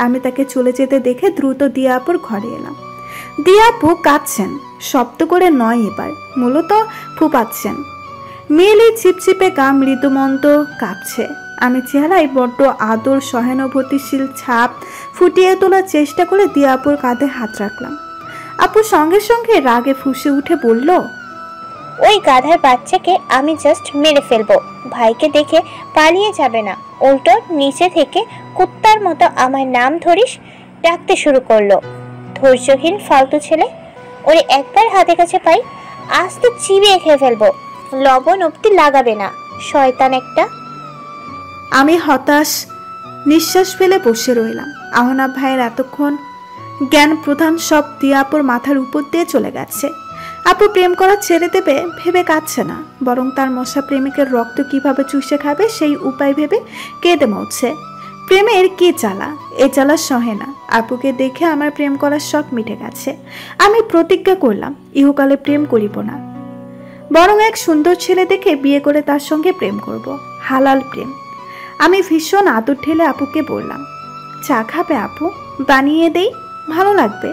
আমি তাকে চলে যেতে দেখে দ্রুত দিয়া আপুর ঘরে এলাম। দিয়া আপু কাঁদছেন, শব্দ করে নয়, এবার মূলত ফুপাচ্ছেন। মেয়েলি চিপচিপে গা মৃদুমন্দ কাঁপছে। আমি চেহারায় বড্ড আদর সহানুভূতিশীল ছাপ ফুটিয়ে তোলার চেষ্টা করে দিয়া আপুর কাঁধে হাত রাখলাম। আপু সঙ্গে সঙ্গে রাগে ফুঁসে উঠে বলল, ওই গাধার বাচ্চাকে আমি জাস্ট মেরে ফেলবো। ভাইকে দেখে পালিয়ে যাবে না, উল্টো নিচে থেকে কুত্তার মতো আমার নাম ধরিস ডাকতে শুরু করলো। ধৈর্যহীন ফালতু ছেলে, ওরে একবার হাতে কাছে পাই আজ তো চিবিয়ে খেয়ে ফেলবো, লবণ অব্দি লাগাবে না, শয়তান একটা। আমি হতাশ নিঃশ্বাস ফেলে বসে রইলাম। আহনাব ভাইয়ের এতক্ষণ জ্ঞান প্রধান সব দিয়া আপুর মাথার উপর দিয়ে চলে গেছে। আপু প্রেম করা ছেড়ে দেবে ভেবে কাঁদছে না, বরং তার মশা প্রেমিকের রক্ত কিভাবে চুষে খাবে সেই উপায় ভেবে কেঁদে মরছে। প্রেমের কি জ্বালা, এ জ্বালা সহে না। আপুকে দেখে আমার প্রেম করার শখ মিটে গেছে। আমি প্রতিজ্ঞা করলাম ইহকালে প্রেম করিব না, বরং এক সুন্দর ছেলে দেখে বিয়ে করে তার সঙ্গে প্রেম করব, হালাল প্রেম। আমি ভীষণ আদর ঠেলে আপুকে বললাম, চা খাবে আপু? বানিয়ে দেই, ভালো লাগবে।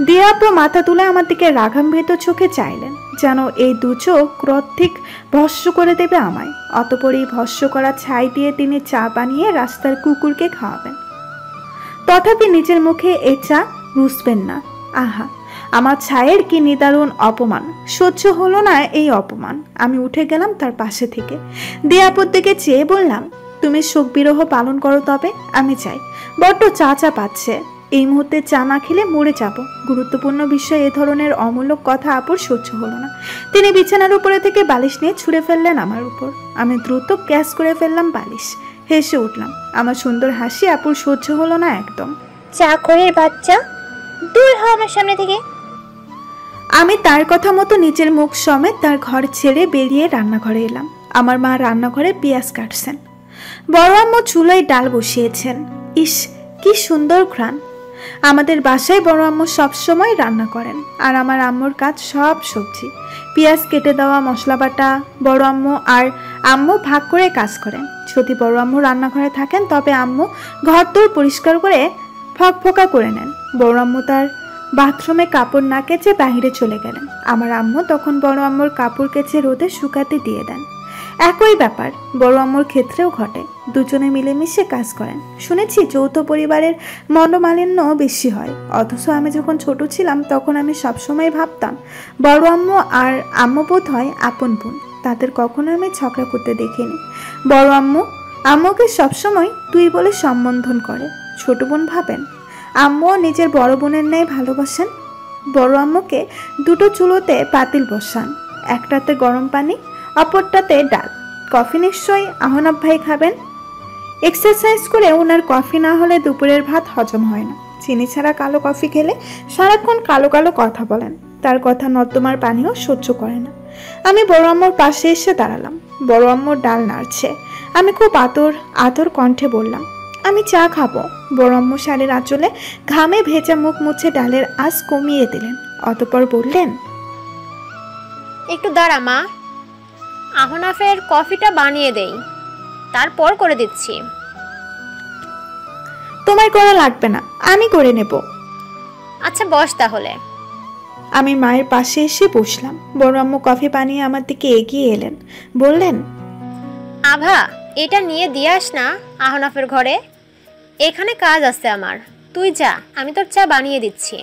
দিয়া আপু মাথা তুলে আমার দিকে রাগান্বিত চোখে চাইলেন, যেন এই দু চোখ ক্রোধিক ভস্য করে দেবে আমায়। অতঃপর এই ভস্য করা ছাই দিয়ে তিনি চা বানিয়ে রাস্তার কুকুরকে খাওয়াবেন। তথাপি নিজের মুখে এই চা রুচবেন না। আহা, আমার ছায়ের কি নিদারুণ অপমান! সহ্য হলো না এই অপমান। আমি উঠে গেলাম তার পাশে থেকে। দিয়া আপুর দিকে চেয়ে বললাম, তুমি শোক বিরহ পালন করো, তবে আমি চাই। বড্ড চা চা পাচ্ছে, এই মুহূর্তে চা না খেলে মরে যাব। গুরুত্বপূর্ণ বিষয়ে এ ধরনের অমূলক কথা আপুর সহ্য হলো না। তিনি বিছানার উপরে থেকে বালিশ নিয়ে ছুঁড়ে ফেললেন আমার উপর। আমি দ্রুত ক্যাচ করে ফেললাম বালিশ, হেসে উঠলাম। আমার সুন্দর হাসি আপুর সহ্য হলো না একদম। চাকরের বাচ্চা, দূর হ আমার সামনে থেকে। আমি তার কথা মতো নিজের মুখ সমেত তার ঘর ছেড়ে বেরিয়ে রান্নাঘরে এলাম। আমার মা রান্নাঘরে পেঁয়াজ কাটছেন, বড় আম্মু চুলায় ডাল বসিয়েছেন। ইস, কি সুন্দর ঘ্রাণ! আমাদের বাসায় বড় আম্মু সবসময় রান্না করেন, আর আমার আম্মুর কাজ সব সবজি, পেঁয়াজ কেটে দেওয়া, মশলা বাটা। বড় আম্মু আর আম্মু ভাগ করে কাজ করেন। যদি বড় আম্মু রান্নাঘরে থাকেন তবে আম্মু ঘর দোর পরিষ্কার করে ফকফকা করে নেন। বড় আম্মু তার বাথরুমে কাপড় না কেচে বাহিরে চলে গেলেন। আমার আম্মু তখন বড় আম্মুর কাপড় কেচে রোদে শুকাতে দিয়ে দেন। একই ব্যাপার বড় আম্মুর ক্ষেত্রেও ঘটে, দুজনে মিলেমিশে কাজ করেন। শুনেছি যৌথ পরিবারের মনোমালিন্য বেশি হয়, অথচ আমি যখন ছোট ছিলাম তখন আমি সবসময় ভাবতাম বড় আম্মু আর আম্মু বোধ হয় আপন বোন, তাদের কখনো আমি ঝগড়া করতে দেখিনি। বড় আম্মু আম্মুকে সবসময় তুই বলে সম্বোধন করে, ছোট বোন ভাবেন। আম্মুও নিজের বড় বোনের ন্যায় ভালোবাসেন। বড় আম্মুকে দুটো চুলোতে পাতিল বসান, একটাতে গরম পানি, অপরটাতে ডাল। কফি নিশ্চয়ই আহনাব ভাই খাবেন। এক্সারসাইজ করে ওনার কফি না হলে দুপুরের ভাত হজম হয় না। চিনি ছাড়া কালো কফি খেলে সারাক্ষণ কালো কালো কথা বলেন, তার কথা নর্দমার পানিও সহ্য করে না। আমি বড় আম্মুর পাশে এসে দাঁড়ালাম। বড় আম্মুর ডাল নাড়ছে। আমি খুব আদর কণ্ঠে বললাম, আমি চা খাবো। বড় আম্মু শাড়ির আঁচলে ঘামে ভেজা মুখ মুছে ডালের আঁচ কমিয়ে দিলেন। অতঃপর বললেন, একটু দাঁড়া মা, আহনাফের কফিটা বানিয়ে দেই, তারপর করে দিচ্ছি। তোমার করা লাগবে না, আমি করে নেব। আচ্ছা বস তাহলে। আমি মায়ের পাশে এসে বসলাম। বড় আম্মু কফি বানিয়ে আমার দিকে এগিয়ে এলেন, বললেন, আভা, এটা নিয়ে দিয়ে আস না আহনাফের ঘরে, এখানে কাজ আছে আমার, তুই যা, আমি তোর চা বানিয়ে দিচ্ছি।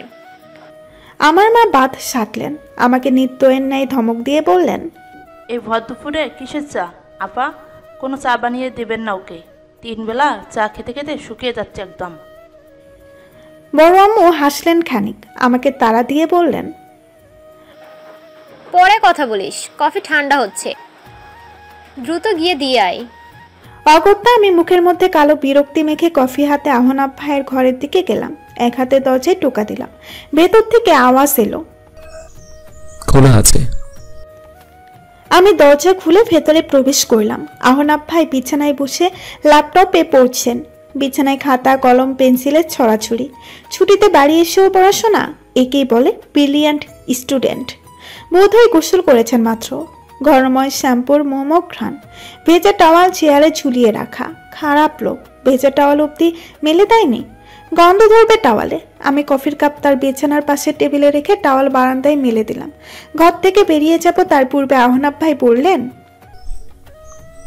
আমার মা বাদ সাধলেন, আমাকে নিত্যের ন্যায় ধমক দিয়ে বললেন, এই ভর দুপুরে কিসের চা আপা? কোনো চা বানিয়ে দেবেন না ওকে, 3 বেলা চা খেতে খেতে শুকিয়ে যাচ্ছে একদম। বড় আম্মু হাসলেন খানিক, আমাকে তাড়া দিয়ে বললেন, পরে কথা বলিস, কফি ঠান্ডা হচ্ছে, দ্রুত গিয়ে দিয়ে আয়। অগত্যা আমি মুখের মধ্যে কালো বিরক্তি মেখে কফি হাতে আহনাব ভাইয়ের ঘরের দিকে গেলাম। এক হাতে দরজায় টোকা দিলাম। ভেতর থেকে আওয়াজ এলো, খোলা আছে। আমি দরজা খুলে ভেতরে প্রবেশ করলাম। আহনাব ভাই বিছানায় বসে ল্যাপটপে পড়ছেন। বিছানায় খাতা, কলম, পেন্সিলের ছড়াছড়ি। ছুটিতে বাড়ি এসেও পড়াশোনা, একেই বলে ব্রিলিয়ান্ট স্টুডেন্ট। বোধহয় গোসল করেছেন মাত্র। ঘরময় শ্যাম্পুর মোমো ঘ্রাণ। ভেজা টাওয়াল চেয়ারে ঝুলিয়ে রাখা। খারাপ লোক, ভেজা টাওয়াল অব্দি মেলে দেয়নি। গন্ধ ধরবে টাওয়ালে। আমি কফির কাপ তার বিছানার পাশে টেবিলে রেখে টাওয়াল বারান্দায় মেলে দিলাম। ঘর থেকে বেরিয়ে যাব তার পূর্বে আহনাব ভাই বললেন,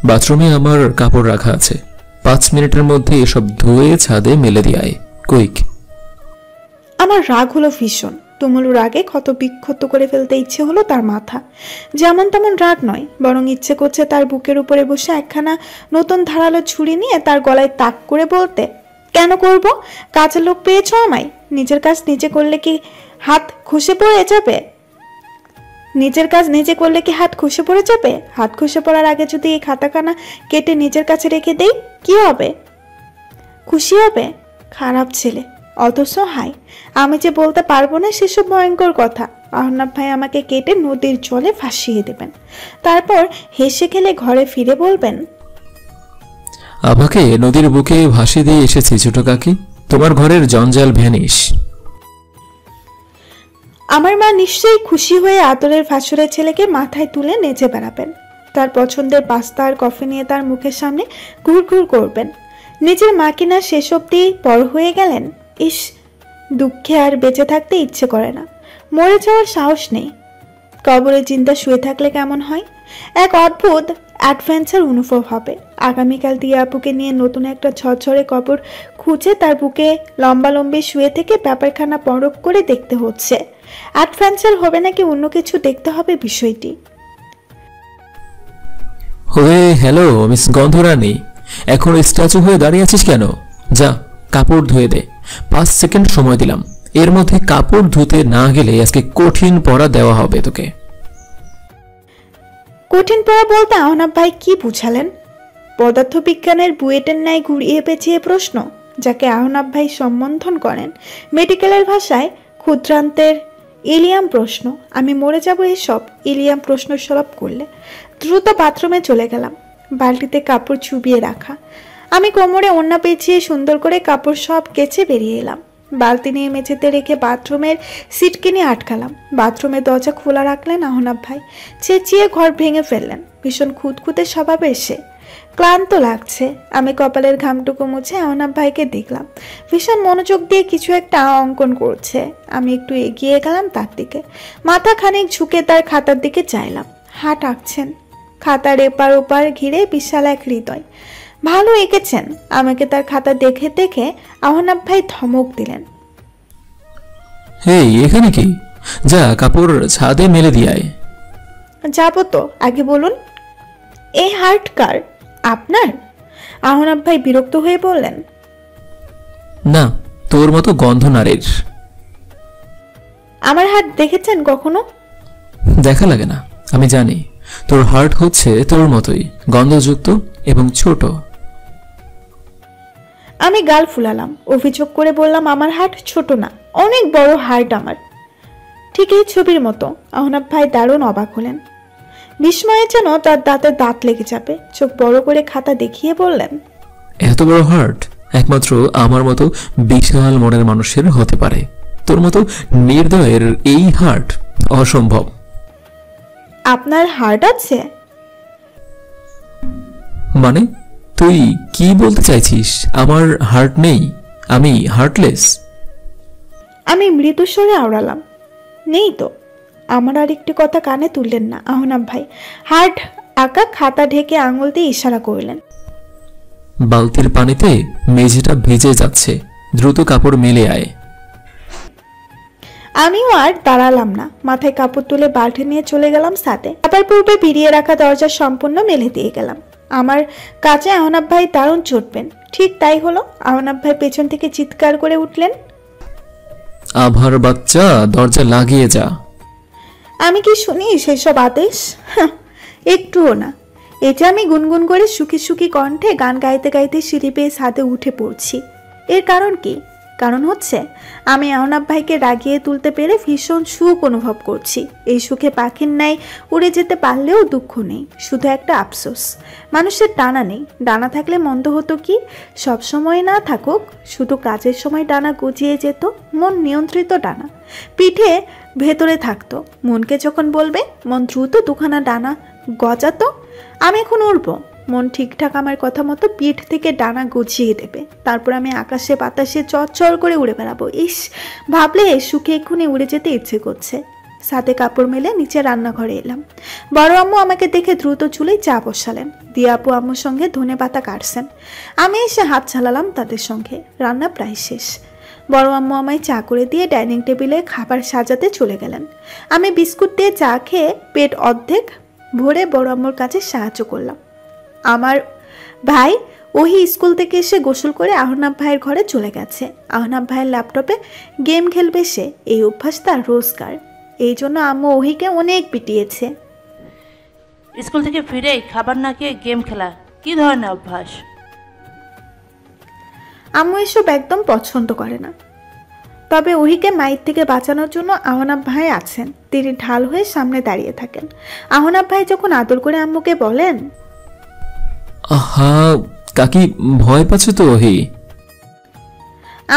বাথরুমে আমার কাপড় রাখা আছে, 5 মিনিটের মধ্যে এসব ধুয়ে ছাদে মেলে দিয়ে আয়, কুইক। আমার রাগ হলো ভীষণ। তুমুল রাগে ক্ষত বিক্ষত করে ফেলতে ইচ্ছে হলো তার মাথা। যেমন তেমন রাগ নয়, বরং ইচ্ছে করছে তার বুকের উপরে বসে একখানা নতুন ধারালো ছুরি নিয়ে তার গলায় তাক করে বলতে, কেন করব? কাজের লোক পেয়েছ আমায়? নিজের কাজ নিজে করলে কি হাত খসে পড়ে যাবে? নিজের কাজ নিজে করলে কি হাত খসে পড়ে যাবে? হাত খসে পড়ার আগে যদি এই খাতাখানা কেটে নিজের কাছে রেখে দেই, কি হবে? খুশি হবে? খারাপ ছেলে। অথচ হাই, আমি যে বলতে পারবো না সেসব ভয়ঙ্কর কথা। আহনাব ভাই আমাকে কেটে নদীর জলে ভাসিয়ে দেবেন, তারপর হেসে খেলে ঘরে ফিরে বলবেন, আমাকে নদীর বুকে ভাসিয়ে দিয়ে এসেছি ছোট কাকি, তোমার ঘরের জঞ্জাল ভ্যানিশ। আমার মা নিশ্চয়ই খুশি হয়ে আদরের ভাসুরের ছেলেকে মাথায় তুলে নেচে বেড়াবেন। তার পছন্দের পাস্তা আর কফি নিয়ে তার মুখের সামনে ঘুরঘুর করবেন। নিজের মা কিনা শেষ অব্দি পর হয়ে গেলেন। ইস, দুঃখে আর বেঁচে থাকতে ইচ্ছে করে না, মরে যাওয়ার সাহস নেই। কবরে চিন্তা শুয়ে থাকলে কেমন হয়? এক অদ্ভুত অ্যাডভেঞ্চার অনুভব হবে। আগামীকাল টিয়া আপুকে নিয়ে নতুন একটা ঝরঝরে কবর খুঁজে তার বুকে লম্বালম্বি শুয়ে থেকে ব্যাপারখানা পরখ করে দেখতে হচ্ছে। অ্যাডভেঞ্চার হবে নাকি অন্য কিছু দেখতে হবে বিষয়টি। ওয়ে হ্যালো মিস গন্ধরানী, এখন স্ট্যাচু হয়ে দাঁড়িয়ে আছিস কেন? যা কাপড় ধুয়ে দে, 5 সেকেন্ড সময় দিলাম, এর মধ্যে কাপড় ধুতে না গেলে আজকে কঠিন পড়া দেওয়া হবে তোকে। কঠিন পড়া বলতে আহনাব ভাই কি বুঝালেন? পদার্থবিজ্ঞানের বুয়েটের ন্যায় ঘুরিয়ে পেঁচিয়ে প্রশ্ন, যাকে আহনাব ভাই সম্বোধন করেন মেডিকেলের ভাষায় ক্ষুদ্রান্তের ইলিয়াম প্রশ্ন। আমি মরে যাব এসব ইলিয়াম প্রশ্ন সলভ করলে। দ্রুত বাথরুমে চলে গেলাম। বালতিতে কাপড় চুবিয়ে রাখা। আমি কোমরে ওড়না পেঁচিয়ে সুন্দর করে কাপড় সব কেচে বেরিয়ে এলাম। বালতি নিয়ে মেঝেতে রেখে বাথরুমের সিটকিনি আটকালাম। বাথরুমের দরজা খোলা রাখলেন আহনাব ভাই। চেঁচিয়ে ঘর ভেঙে ফেললেন। ভীষণ খুঁতখুঁতে স্বভাবের সে। ক্লান্ত লাগছে। আমি কপালের ঘামটুকু মুছে আহনাব ভাইকে দেখলাম ভীষণ মনোযোগ দিয়ে কিছু একটা অঙ্কন করছে। আমি একটু এগিয়ে গেলাম তার দিকে। মাথা খানিক ঝুঁকে তার খাতার দিকে চাইলাম। হাত আঁকছেন। খাতার এপার ওপার ঘিরে বিশাল এক হৃদয়। ভালো এঁকেছেন। আমাকে তার খাতা দেখে দেখে আহনাব ভাই ধমক দিলেন, হেই, এখানে কি? যা কাপড় ছাদে মেলে দিয়ে আয়। যাবো তো, আগে বলুন এই হার্ট কার? আপনার? আহনাব ভাই বিরক্ত হয়ে বললেন, না, তোর মতো গন্ধ নারীর। আমার হাত দেখেছেন কখনো? দেখা লাগে না, আমি জানি তোর হার্ট হচ্ছে তোর মতোই গন্ধযুক্ত এবং ছোট। আমি গাল ফুলালাম। অভিযোগ করে বললাম, আমার হার্ট ছোট না, অনেক বড় হার্ট আমার, ঠিক এই ছবির মতো। আহনাব ভাই দারুণ অবাক হলেন। বিস্ময়ে যেন তার দাঁতে দাঁত লেগে যাবে। চোখ বড় করে খাতা দেখিয়ে বললেন, এত বড় হার্ট একমাত্র আমার মতো বিশাল মনের মানুষের হতে পারে, তোর মতো নির্দয়ের এই হার্ট অসম্ভব। আপনার হার্ট আছে? মানে তুই কি বলতে চাইছিস? আমার হার্ট নেই? আমি হার্টলেস? আমি মৃদুস্বরে আওড়ালাম, নেই তো। আমার আর একটি কথা কানে তুললেন না আহনাব ভাই। হার্ট আঁকা খাতা ঢেকে আঙুল দিয়ে ইশারা করলেন। বালতির পানিতে মেঝেটা ভিজে যাচ্ছে, দ্রুত কাপড় মেলে আয়। আমিও আর দাঁড়ালাম না। মাথায় কাপড় তুলে বালতি নিয়ে চলে গেলাম ছাদে। আবার পূর্বে ভিড়িয়ে রাখা দরজা সম্পূর্ণ মেলে দিয়ে গেলাম। আমার কাছে আহনাব ভাই দারুণ চটবেন। ঠিক তাই হলো। আহনাব ভাই পেছন থেকে চিৎকার করে উঠলেন, আভার বাচ্চা, দরজা লাগিয়ে যা। আমি কি শুনি সেসব আদেশ? একটুও না। এটা আমি গুনগুন করে সুখী সুখী কণ্ঠে গান গাইতে গাইতে সিঁড়ি পেয়ে ছাদে উঠে পড়ছি। এর কারণ কি? কারণ হচ্ছে আমি আহনাব ভাইকে রাগিয়ে তুলতে পেরে ভীষণ সুখ অনুভব করছি। এই সুখে পাখির ন্যায় উড়ে যেতে পারলেও দুঃখ নেই, শুধু একটা আফসোস, মানুষের ডানা নেই। ডানা থাকলে মন্দ হতো কি? সব সময় না থাকুক, শুধু কাজের সময় ডানা গজিয়ে যেত, মন নিয়ন্ত্রিত ডানা পিঠে ভেতরে থাকতো। মনকে যখন বলবে, মন দ্রুত দুখানা ডানা গজাতো। আমি এখন উড়বো, মন ঠিকঠাক আমার কথা মতো পিঠ থেকে ডানা গুছিয়ে দেবে, তারপর আমি আকাশে বাতাসে চরচর করে উড়ে বেড়াবো। ইস, ভাবলে সুখে এক্ষুনি উড়ে যেতে ইচ্ছে করছে। সাথে কাপড় মেলে নিচে রান্নাঘরে এলাম। বড় আম্মু আমাকে দেখে দ্রুত চুলেই চা বসালেন। দিয়া আপু আম্মুর সঙ্গে ধনে পাতা কাটছেন। আমি এসে হাত চালালাম তাদের সঙ্গে। রান্না প্রায় শেষ। বড় আম্মু আমায় চা করে দিয়ে ডাইনিং টেবিলে খাবার সাজাতে চলে গেলেন। আমি বিস্কুট দিয়ে চা খেয়ে পেট অর্ধেক ভরে বড় আম্মুর কাছে সাহায্য করলাম। আমার ভাই ওহি স্কুল থেকে এসে গোসল করে আহনাব ভাইয়ের ঘরে চলে গেছে। আহনাব ভাইয়ের ল্যাপটপে গেম খেলবে সে, এই অভ্যাস তার রোজগার। এই জন্য আম্মু ওহিকে অনেক পিটিয়েছে। স্কুল থেকে ফিরেই খাবার না খেয়ে গেম খেলা কি ধরনের অভ্যাস? আম্মু এসব একদম পছন্দ করে না। তবে ওহিকে মায়ের থেকে বাঁচানোর জন্য আহনাব ভাই আছেন। তিনি ঢাল হয়ে সামনে দাঁড়িয়ে থাকেন। আহনাব ভাই যখন আদর করে আম্মুকে বলেন, আহা কাকি ভয় পাচ্ছ তো ওহি?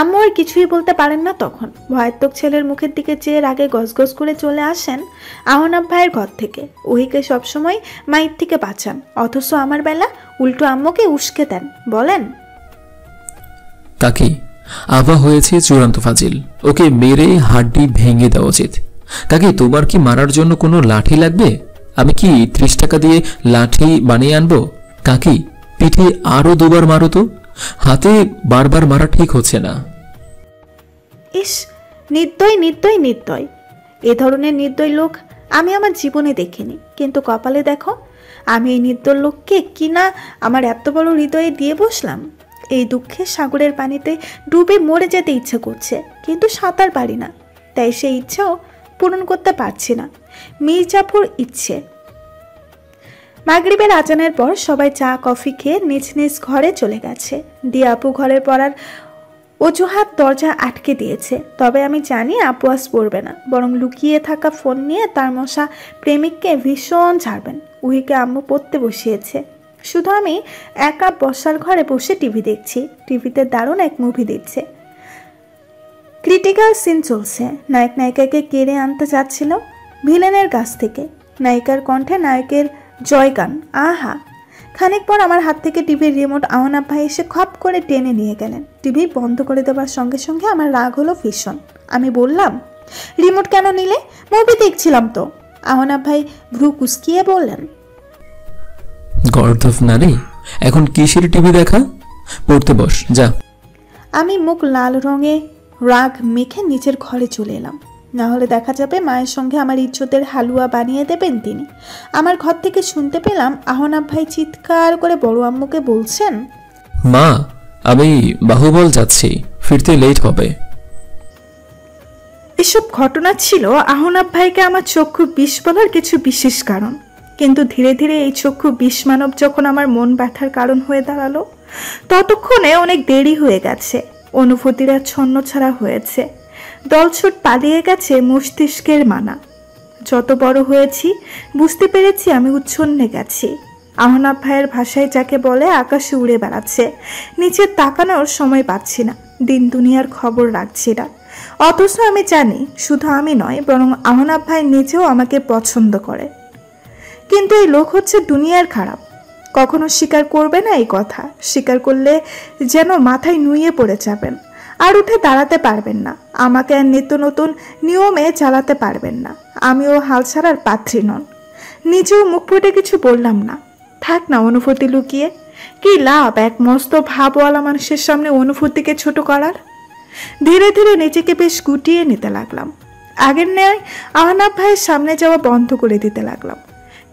আম্মু আর কিছুই বলতে পারেন না। তখন ভয়াত্মক ছেলের মুখের দিকে চেয়ে রাগে গজগজ করে চলে আসেন আহনাব ভাইয়ের ঘর থেকে। ওহিকে সবসময় মায়ের থেকে বাঁচান, অথচ আমার বেলা উল্টো আম্মুকে উস্কে দেন। বলেন, কাকি আভা হয়েছে চূড়ান্ত ফাজিল, ওকে মেরে হাড্ডি ভেঙে দেওয়া উচিত। কাকি তোমার কি মারার জন্য কোনো লাঠি লাগবে? আমি কি 30 টাকা দিয়ে লাঠি বানিয়ে আনবো? কাকি পিঠে আরো 2বার মারো তো, হাতে বারবার মারা ঠিক হচ্ছে না। ইস, নির্দয় নির্দয় নির্দয়। এ ধরনের নির্দয় লোক আমি আমার জীবনে দেখিনি। কিন্তু কপালে দেখো, আমি এই নির্দয় লোককে কিনা আমার এত বড় হৃদয়ে দিয়ে বসলাম। এই দুঃখের সাগরের পানিতে ডুবে মরে যেতে ইচ্ছে করছে, কিন্তু সাঁতার পারি না। তাই সেই ইচ্ছাও পূরণ করতে পারছি না। মির্জাপুর ইচ্ছে। মাগরিবের আজানের পর সবাই চা কফি খেয়ে নিজ নিজ ঘরে চলে গেছে। দিয়া আপু ঘরের পড়ার অজুহাত দরজা আটকে দিয়েছে। তবে আমি জানি আপু আজ পড়বে না, বরং লুকিয়ে থাকা ফোন নিয়ে তার মশা প্রেমিককে ভীষণ ছাড়বেন। উহিকে আম্মু পড়তে বসিয়েছে। শুধু আমি একা বসার ঘরে বসে টিভি দেখছি। টিভিতে দারুণ এক মুভি দিচ্ছে। ক্রিটিক্যাল সিন চলছে। নায়ক নায়িকাকে কেড়ে আনতে যাচ্ছিল ভিলেনের কাছ থেকে। নায়িকার কণ্ঠে নায়কের জয়গান। আহা! খানিক পর আমার হাত থেকে টিভির রিমোট আহনাব ভাই এসে খপ করে টেনে নিয়ে গেলেন। টিভি বন্ধ করে দেওয়ার সঙ্গে সঙ্গে আমার রাগ হলো ভীষণ। আমি বললাম, রিমোট কেন নিলে? মুভি দেখছিলাম তো। আহনাব ভাই ভ্রু কুচকিয়ে বললেন, গর্দভ নারী, এখন কিসের টিভি দেখা? পড়তে বস যা। আমি মুখ লাল রঙে রাগ মেখে নিচের ঘরে চলে এলাম। না হলে দেখা যাবে মায়ের সঙ্গে আমার ইজ্জতের হালুয়া বানিয়ে দেবেন তিনি। আমার ঘর থেকে শুনতে পেলাম আহনাব ভাই চিৎকার করে বড় আম্মুকে বলছেন, মা আমি বাহুবল যাচ্ছি, ফিরতে লেট হবে। এসব ঘটনা ছিল আহনাব ভাইকে আমার চক্ষু বিষ বলার কিছু বিশেষ কারণ। কিন্তু ধীরে ধীরে এই চক্ষু বিষ মানব যখন আমার মন ব্যথার কারণ হয়ে দাঁড়ালো, ততক্ষণে অনেক দেরি হয়ে গেছে। অনুভূতিরা ছন্ন ছাড়া হয়েছে। দলছুট পালিয়ে গেছে মস্তিষ্কের মানা। যত বড় হয়েছি বুঝতে পেরেছি আমি উচ্ছন্নে গেছি। আহনাব ভাইয়ের ভাষায় যাকে বলে আকাশে উড়ে বেড়াচ্ছে। নিচে তাকানোর সময় পাচ্ছি না, দিন দুনিয়ার খবর রাখছি না। অথচ আমি জানি শুধু আমি নয়, বরং আহনাব ভাই নিজেও আমাকে পছন্দ করে। কিন্তু এই লোক হচ্ছে দুনিয়ার খারাপ। কখনো স্বীকার করবে না এই কথা। স্বীকার করলে যেন মাথায় নুয়ে পড়ে যাবেন, আর উঠে দাঁড়াতে পারবেন না। আমাকে আর নিত্য নতুন নিয়মে চালাতে পারবেন না। আমিও হাল ছাড়ার পাত্রী নন। নিজেও মুখ ফুটে কিছু বললাম না। থাক না অনুভূতি লুকিয়ে। কি লাভ এক মস্ত ভাবওয়ালা মানুষের সামনে অনুভূতিকে ছোট করার? ধীরে ধীরে নিজেকে বেশ গুটিয়ে নিতে লাগলাম। আগের ন্যায় আহনাব ভাইয়ের সামনে যাওয়া বন্ধ করে দিতে লাগলাম।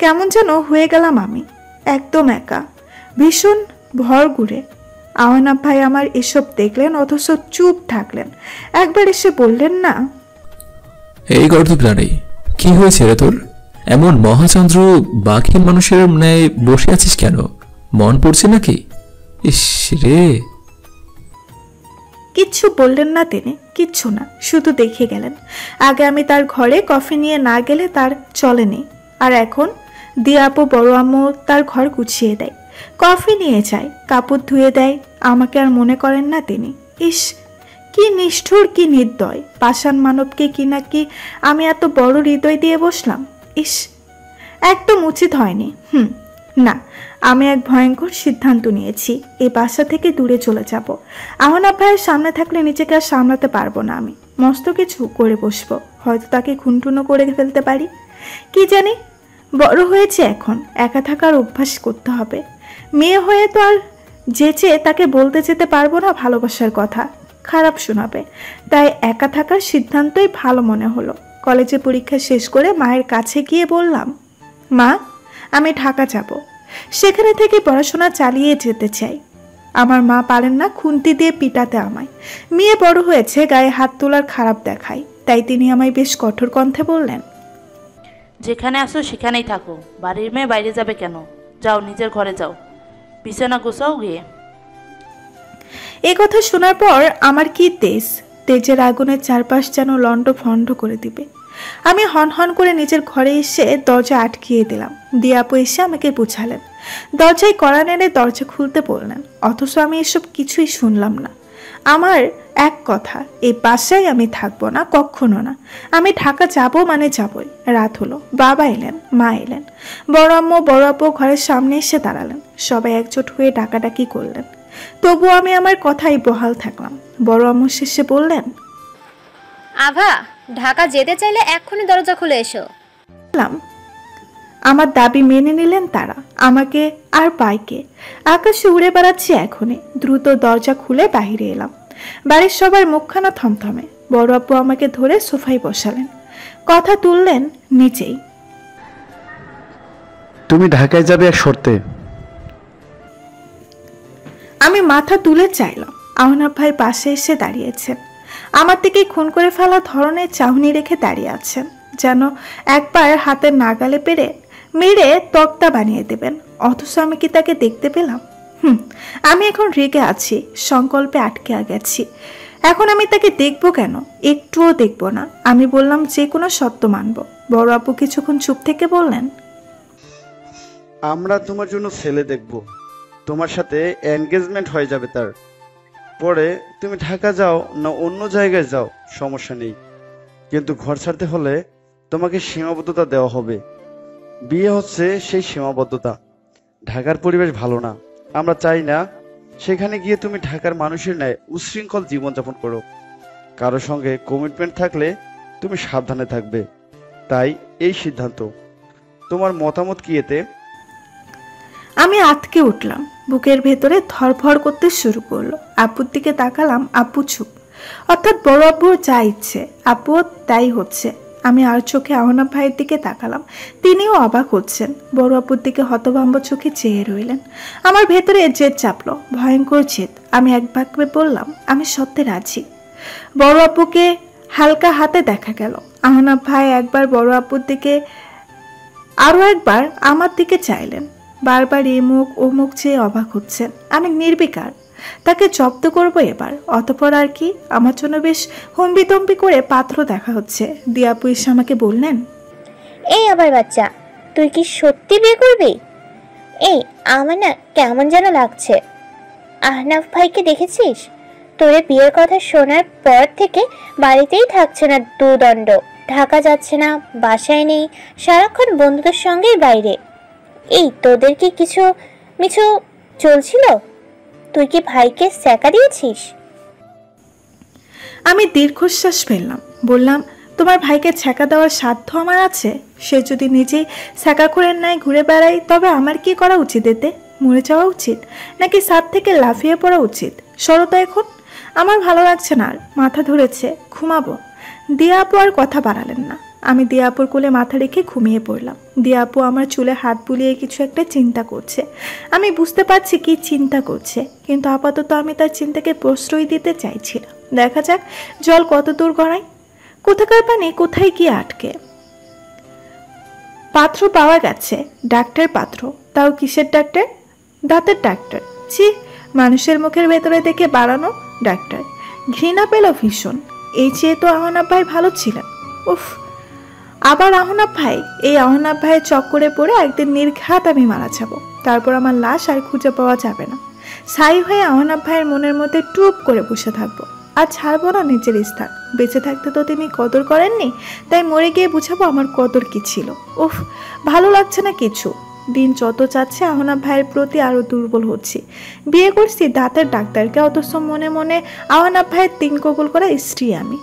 কেমন যেন হয়ে গেলাম আমি, একদম একা, ভীষণ ভরগুড়ে। আহনাব ভাই আমার এসব দেখলেন, অথচ চুপ থাকলেন। একবার এসে বললেন, না এই গর্দভ নারী, কি হয়েছে রে তোর? এমন মহাচন্দ্র বাকি মানুষের ন্যায় বসে আছিস কেন? মন পড়ছে নাকি? ইস রে! কিচ্ছু বললেন না তিনি, কিচ্ছু না, শুধু দেখে গেলেন। আগে আমি তার ঘরে কফি নিয়ে না গেলে তার চলেনি, আর এখন দিয়া আপু বড় আম্মু তার ঘর গুছিয়ে দেয়, কফি নিয়ে যায়, কাপড় ধুয়ে দেয়। আমাকে আর মনে করেন না তিনি। ইস, কি নিষ্ঠুর, কি নির্দয় পাষাণ মানবকে কি নাকি আমি এত বড় হৃদয় দিয়ে বসলাম। ইস, একদম উচিত হয়নি। না, আমি এক ভয়ঙ্কর সিদ্ধান্ত নিয়েছি। এই বাসা থেকে দূরে চলে যাব। আহনাব ভাইয়ের সামনে থাকলে নিজেকে আর সামলাতে পারবো না। আমি মস্ত কিছু করে বসবো, হয়তো তাকে খুনটুনো করে ফেলতে পারি, কি জানি। বড় হয়েছে এখন, একা থাকার অভ্যাস করতে হবে। মেয়ে হয়ে তো আর যেচে তাকে বলতে যেতে পারবো না ভালোবাসার কথা, খারাপ শোনাবে। তাই একা থাকার সিদ্ধান্তই ভালো মনে হলো। কলেজে পরীক্ষা শেষ করে মায়ের কাছে গিয়ে বললাম, মা, আমি ঢাকা যাব, সেখানে থেকে পড়াশোনা চালিয়ে যেতে চাই। আমার মা পারেন না খুন্তি দিয়ে পিটাতে আমায়। মেয়ে বড় হয়েছে, গায়ে হাত তোলার খারাপ দেখায়, তাই তিনি আমায় বেশ কঠোর কণ্ঠে বললেন, যেখানে আসো সেখানেই থাকো, বাড়ির মেয়ে বাইরে যাবে কেন? যাও, নিজের ঘরে যাও, বিছানা গোছাও গিয়ে। এ কথা শোনার পর আমার কি তেজের আগুনের চারপাশ যেন লন্ড ফন্ড করে দিবে। আমি হন করে নিজের ঘরে এসে দরজা আটকিয়ে দিলাম। দিয়াপু এসে আমাকে বুঝালেন, দরজায় কড়া নেড়ে দরজা খুলতে বললেন। অথচ আমি এসব কিছুই শুনলাম না। আমার এক কথা, এই বাসায় আমি থাকবো না, কখনো না। আমি ঢাকা যাব মানে যাবই। রাত হলো, বাবা এলেন, মা এলেন, বড় আম্মু বড় আপু ঘরের সামনে এসে দাঁড়ালেন। সবাই একজোট হয়ে ডাকাডাকি করলেন। তবুও আমি আমার কথাই বহাল থাকলাম। বড় আম্মু শেষে বললেন, আভা, ঢাকা যেতে চাইলে এক্ষুনি দরজা খুলে এসো। আমার দাবি মেনে নিলেন তারা। আমাকে আর বাইকে আকাশে উড়ে বেড়াচ্ছি এখনই। দ্রুত দরজা খুলে বাহিরে এলাম। বাড়ির সবার মুখখানা থমথমে। বড় আপু আমাকে ধরে সোফায় বসালেন, কথা তুললেন নিচেই। তুমি ঢাকায় যাবে এক শর্তে। আমি মাথা তুলে চাইলাম। আহনাব ভাই পাশে এসে দাঁড়িয়েছেন। আমার থেকে খুন করে ফেলা ধরনের চাহনি রেখে দাঁড়িয়ে আছেন, যেন একবার হাতের নাগালে পেরে মেরে তক্তা বানিয়ে দেবেন। অথচ আমি কি তাকে দেখতে পেলাম? আমি এখন রেগে আছি, সংকল্পে আটকে গেছি। এখন আমি তাকে দেখবো কেন? একটুও দেখবো না। আমি বললাম, যে কোনো সত্য মানব। বড় আপু কিছুক্ষণ চুপ থেকে বললেন, আমরা তোমার জন্য ছেলে দেখব, তোমার সাথে এনগেজমেন্ট হয়ে যাবে। তার পরে তুমি ঢাকা যাও না অন্য জায়গায় যাও, সমস্যা নেই, কিন্তু ঘর ছাড়তে হলে তোমাকে সীমাবদ্ধতা দেওয়া হবে। বিয়ে হচ্ছে সেই সীমাবদ্ধতা। ঢাকার পরিবেশ ভালো না, আমরা চাই না সেখানে গিয়ে তুমি ঢাকার মানুষের ন্যায় উচ্ছৃঙ্খল জীবনযাপন করো। কারো সঙ্গে কমিটমেন্ট থাকলে তুমি সাবধানে থাকবে। তাই এই সিদ্ধান্ত। তোমার মতামত কি এতে? আমি আটকে উঠলাম। বুকের ভেতরে ধরফর করতে শুরু করলো। আপুর দিকে তাকালাম, আপু চুপ। অর্থাৎ বড় আপুর যা ইচ্ছে আপুও তাই হচ্ছে। আমি আর চোখে আহনাব ভাইয়ের দিকে তাকালাম। তিনিও অবাক হচ্ছেন। বড় আপুর দিকে হতভম্ব চোখে চেয়ে রইলেন। আমার ভেতরে জেদ চাপলো, ভয়ঙ্কর জেদ। আমি এক বাক্যে বললাম, আমি সত্যি রাজি। বড় আপুকে হালকা হাতে দেখা গেল। আহনাব ভাই একবার বড় আপুর দিকে, আরও একবার আমার দিকে চাইলেন। বারবার এ মুখ ও মুখ চেয়ে অবাক হচ্ছেন। আমি নির্বিকার। তাকে জব্দ করব এবার। অতপর আর কি, আমার জন্য বেশ হম্বিতম্বি করে পাত্র দেখা হচ্ছে। দিয়াপু এসে আমাকে বললেন, এই আবার বাচ্চা, তুই কি সত্যি বিয়ে করবি? এই আমার না কেমন যেন লাগছে। আহনাফ ভাইকে দেখেছিস? তোরে বিয়ের কথা শোনার পর থেকে বাড়িতেই থাকছে না দুদণ্ড, ঢাকা যাচ্ছে না, বাসায় নেই, সারাক্ষণ বন্ধুদের সঙ্গেই বাইরে। এই তোদের কি কিছু মিছু চলছিল? তুই কি ভাইকে সেকা দিয়েছিস? আমি দীর্ঘশ্বাস ফেললাম। বললাম, তোমার ভাইকে ছ্যাঁকা দেওয়ার সাধ্য আমার আছে? সে যদি নিজেই ছ্যাঁকা করে নেয় ঘুরে বেড়াই, তবে আমার কি করা উচিত? এতে মরে যাওয়া উচিত নাকি ছাদ থেকে লাফিয়ে পড়া উচিত? সরতা এখন আমার ভালো লাগছে না, আর মাথা ধরেছে, ঘুমাবো। দিয়া আপু আর কথা বাড়ালেন না। আমি দিয়া আপুর কোলে মাথা রেখে ঘুমিয়ে পড়লাম। দিয়া আপু আমার চুলে হাত বুলিয়ে কিছু একটা চিন্তা করছে। আমি বুঝতে পারছি কি চিন্তা করছে, কিন্তু আপাতত আমি তার চিন্তাকে প্রশ্রয় দিতে চাইছি না। দেখা যাক জল কত দূর গড়ায়, কোথাকার পানি কোথায় গিয়ে আটকে। পাত্র পাওয়া গেছে, ডাক্তার পাত্র। তাও কিসের ডাক্তার? দাঁতের ডাক্তার। ছি, মানুষের মুখের ভেতরে দেখে বাড়ানো ডাক্তার। ঘৃণা পেল ভীষণ। এই চেয়ে তো আহনাব ভাই ভালো ছিলেন। উফ, আবার আহনাব ভাই। এই আহনাব ভাইয়ের চক্করে পড়ে একদিন নির্ঘাত আমি মারা যাব। তারপর আমার লাশ আর খুঁজে পাওয়া যাবে না। ছাই হয়ে আহনাব ভাইয়ের মনের মধ্যে টুপ করে বসে থাকবো। আর ছাড়বো না নিজের স্থান। বেঁচে থাকতে তো তিনি কদর করেননি, তাই মরে গিয়ে বুঝাবো আমার কদর কি ছিল। উফ, ভালো লাগছে না কিছু। দিন যত যাচ্ছে আহনাফ ভাইয়ের প্রতি আরো দুর্বল হচ্ছি। বিয়ে করছি দাঁতের ডাক্তারকে, অথচ মনে মনে আহনাফ ভাইয়ের 3 কবুল করা স্ত্রী আমি।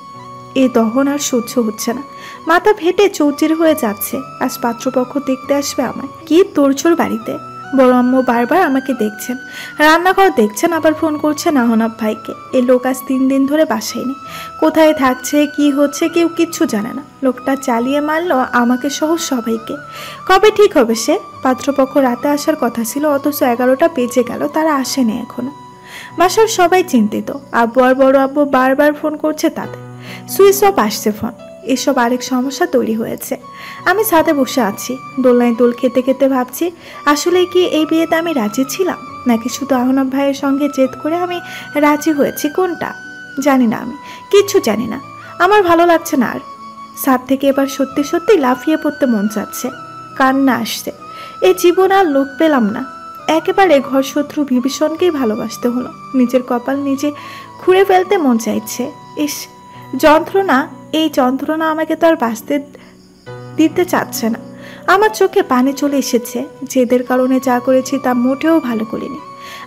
এই দহন আর সহ্য হচ্ছে না, মাথা ফেটে চৌচির হয়ে যাচ্ছে। আজ পাত্রপক্ষ দেখতে আসবে আমায়। কি তোড়জোড় বাড়িতে। বড় আম্মু বারবার আমাকে দেখছেন, রান্নাঘর দেখছেন, আবার ফোন করছেন আহনাফ ভাইকে। এই লোক আজ 3 দিন ধরে বাসায় নেই, কোথায় থাকছে কি হচ্ছে কেউ কিচ্ছু জানে না। লোকটা চালিয়ে মারলো আমাকে সহ সবাইকে। কবে ঠিক হবে সে? পাত্রপক্ষ রাতে আসার কথা ছিল, অথচ 11টা বেজে গেল, তারা আসেনি এখনো। বাসার সবাই চিন্তিত। আব্বু আর বড় আব্বু বারবার ফোন করছে তাদের, সুইচ অফ আসছে ফোন। এসব আরেক সমস্যা তৈরি হয়েছে। আমি ছাদে বসে আছি, দোলনায় দোল খেতে খেতে ভাবছি আসলে কি এই বিয়েতে আমি রাজি ছিলাম, নাকি শুধু আহনাফ ভাইয়ের সঙ্গে জেদ করে আমি রাজি হয়েছি, কোনটা জানি না। আমি কিচ্ছু জানি না, আমার ভালো লাগছে না আর। ছাদ থেকে এবার সত্যি সত্যি লাফিয়ে পড়তে মন চাচ্ছে, কান্না আসছে। এই জীবন আর লোক পেলাম না। একেবারে ঘর শত্রু বিভীষণকেই ভালোবাসতে হলো। নিজের কপাল নিজে খুঁড়ে ফেলতে মন চাইছে। ইস, যন্ত্রণা, এই যন্ত্রণা আমাকে তো আর বাঁচতে দিতে চাচ্ছে না। আমার চোখে পানি চলে এসেছে। জেদের কারণে যা করেছি তা মোটেও ভালো করিনি,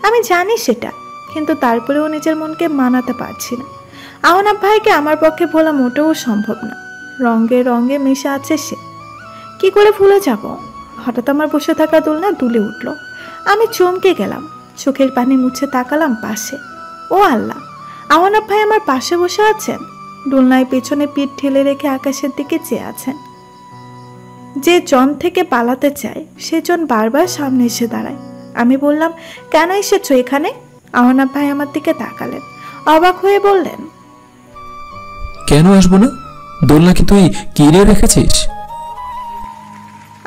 আমি জানি সেটা, কিন্তু তারপরেও নিজের মনকে মানাতে পারছি না। আহনাফ ভাইকে আমার পক্ষে ভোলা মোটেও সম্ভব না। রঙে রঙে মিশে আছে সে, কি করে ভুলে যাব? হঠাৎ আমার বসে থাকা দোলনা দুলে উঠল। আমি চমকে গেলাম, চোখের পানি মুছে তাকালাম পাশে। ও আল্লাহ, আহনাফ ভাই আমার পাশে বসে আছেন। দোলনায় পেছনে পিঠ ঠেলে রেখে আকাশের দিকে চেয়ে আছেন। যে জন থেকে পালাতে চায় সে জন বারবার সামনে এসে দাঁড়ায়। আমি বললাম, কেন এসেছো এখানে? আহনাফ ভাই আমার দিকে তাকালেন, অবাক হয়ে বললেন, কেন আসবো না? দোলনা কি তুই কিনে রেখেছিস?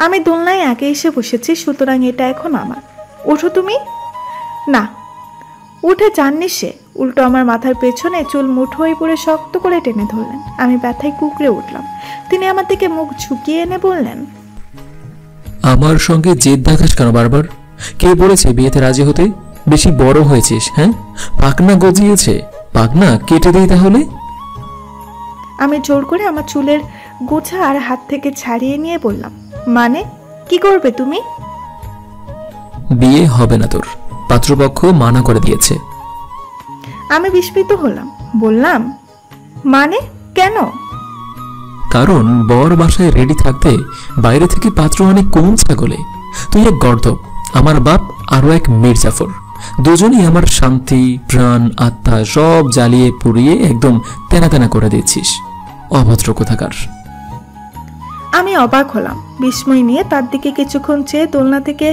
আমি দোলনায় আগে এসে বসেছি, সুতরাং এটা এখন আমার। ওঠো তুমি। না, উঠে যাননি সে, উল্টো আমার মাথার পেছনে চুল মুঠো হয়ে পড়ে শক্ত করে টেনে ধরলেন। আমি ব্যথায় কুকড়ে উঠলাম। তিনি আমার দিকে মুখ ঝুঁকিয়ে এনে বললেন, আমার সঙ্গে জেদ দেখাস কেন বারবার? কে বলেছে বিয়েতে রাজি হতে? বেশি বড় হয়েছিস, হ্যাঁ? পাকনা গজিয়েছে, পাকনা কেটে দেই তাহলে। আমি জোর করে আমার চুলের গোছা আর হাত থেকে ছাড়িয়ে নিয়ে বললাম, মানে কি করবে তুমি? বিয়ে হবে না তোর, পাত্রপক্ষ মানা করে দিয়েছে। আমি বিস্মিত হলাম, বললাম, মানে কেন? কারণ বর বাসায় রেডি থাকতে বাইরে থেকে পাত্র অনেক কোন ছাগলে। তুই এক গর্দব, আমার বাপ আরো এক মির্জাফর। দুজনই আমার শান্তি, প্রাণ, আত্মা সব জ্বালিয়ে পুড়িয়ে একদম তেনা তেনা করে দিচ্ছিস। অভদ্র কোথাকার। আমি অবাক হলাম, বিস্ময় নিয়ে তার দিকে কিছুক্ষণ চেয়ে দোলনা থেকে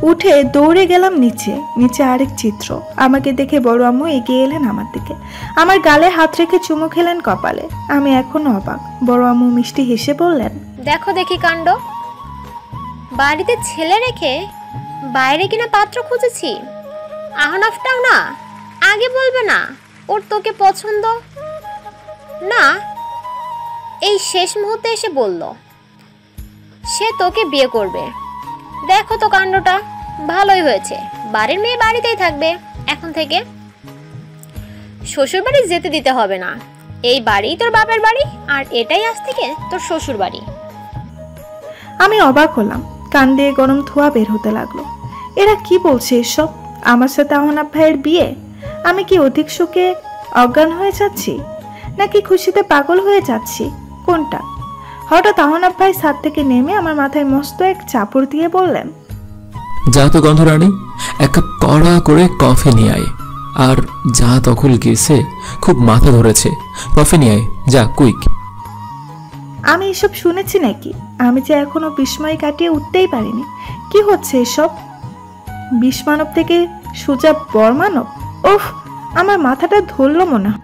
উঠে দৌড়ে গেলাম নিচে। নিচে আরেক চিত্র। আমাকে দেখে বড় আম্মু এগিয়ে এলেন আমার দিকে, আমার গালে হাত রেখে চুমু খেলেন কপালে। আমি এখনো অবাক। বড় আম্মু মিষ্টি হেসে বললেন, দেখো দেখি কাণ্ড, বাড়িতে ছেলে রেখে বাইরে কিনা পাত্র খুঁজেছি। আহনাফটাও না আগে বলবে না ওর তোকে পছন্দ না? এই শেষ মুহূর্তে এসে বলল সে তোকে বিয়ে করবে। দেখো তো কাণ্ডটা, ভালোই হয়েছে, বাড়ির মেয়ে বাড়িতেই থাকবে এখন থেকে। শ্বশুর বাড়ি যেতে দিতে হবে না, এই বাড়ি তোর বাপের বাড়ি, আর এটাই আজ থেকে তোর শ্বশুর বাড়ি। আমি অবাক হলাম, কান দিয়ে গরম ধোঁয়া বের হতে লাগলো। এরা কি বলছে এসব? আমার সাথে আহনাফ ভাইয়ের বিয়ে? আমি কি অধিক সুখে অজ্ঞান হয়ে যাচ্ছি, নাকি খুশিতে পাগল হয়ে যাচ্ছি? কোনটা? হঠাৎ আহনাফ ভাই ছাদ থেকে নেমে আমার মাথায় মস্ত এক চাপড় দিয়ে বললেন, যা তো গন্ধরানী, এক কাপ কড়া করে কফি নিয়ে আয়। আর যা তখন গেছে, খুব মাথা ধরেছে, কফি নিয়ে আয়, যা কুইক। আমি এসব শুনেছি নাকি? আমি যে এখনো বিস্ময় কাটিয়ে উঠতেই পারিনি। কি হচ্ছে এসব? বিষ মানব থেকে সোজা বর মানব? ওফ, আমার মাথাটা ধরল মনে হয়।